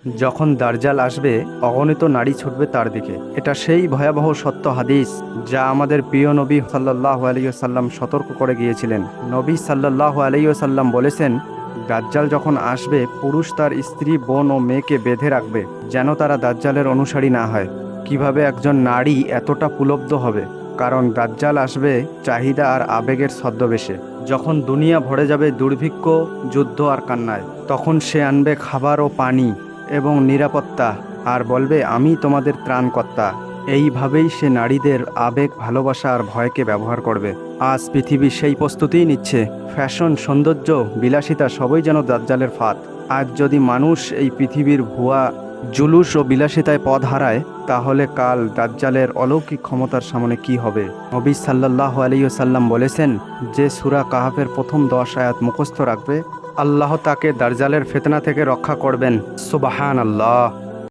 যখন দাজ্জাল আসবে অগণিত নারী ছুটবে তার দিকে। এটা সেই ভয়াবহ সত্য হাদিস যা আমাদের প্রিয় নবী সাল্লাল্লাহু আলাইহি ওয়াসাল্লাম সতর্ক করে গিয়েছিলেন। নবী সাল্লাল্লাহু আলাইহি ওয়াসাল্লাম বলেছেন, দাজ্জাল যখন আসবে পুরুষ তার স্ত্রী, বোন ও মেয়েকে বেঁধে রাখবে যেন তারা দাজ্জালের অনুসারী না হয়। কিভাবে একজন নারী এতটা কুলব্ধ হবে? কারণ দাজ্জাল আসবে চাহিদা আর আবেগের ছদ্মবেশে। যখন দুনিয়া ভরে যাবে দুর্ভিক্ষ, যুদ্ধ আর কান্নায়, তখন সে আনবে খাবার ও পানি এবং নিরাপত্তা আর বলবে, আমি তোমাদের ত্রাণকর্তা। এইভাবেই সে নারীদের আবেগ, ভালোবাসা আর ভয়কে ব্যবহার করবে। আজ পৃথিবী সেই প্রস্তুতিই নিচ্ছে। ফ্যাশন, সৌন্দর্য, বিলাসিতা সবই যেন দাজ্জালের ফাঁদ। আজ যদি মানুষ এই পৃথিবীর ভুয়া জুলুস ও বিলাসিতায় পথ হারায়, তাহলে কাল দাজ্জালের অলৌকিক ক্ষমতার সামনে কি হবে? নবী সাল্লাল্লাহু আলাইহি ওয়াসাল্লাম বলেছেন, যে সূরা কাহাফের প্রথম 10 আয়াত মুখস্থ রাখবে, আল্লাহ তাকে দাজ্জালের ফিতনা থেকে রক্ষা করবেন। সুবহানাল্লাহ।